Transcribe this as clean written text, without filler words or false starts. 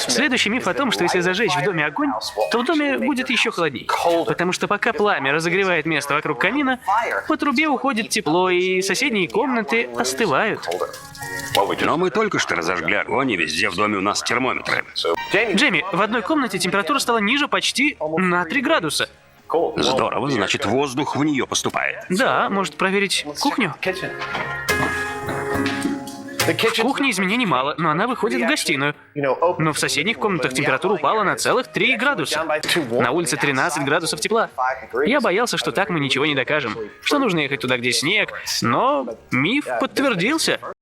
Следующий миф о том, что если зажечь в доме огонь, то в доме будет еще холодней. Потому что пока пламя разогревает место вокруг камина, по трубе уходит тепло, и соседние комнаты остывают. Но мы только что разожгли огонь, и везде в доме у нас термометры. Джейми, в одной комнате температура стала ниже почти на 3 градуса. Здорово, значит, воздух в нее поступает. Да, может проверить кухню? В кухне изменений мало, но она выходит в гостиную. Но в соседних комнатах температура упала на целых 3 градуса. На улице 13 градусов тепла. Я боялся, что так мы ничего не докажем. Что нужно ехать туда, где снег. Но миф подтвердился.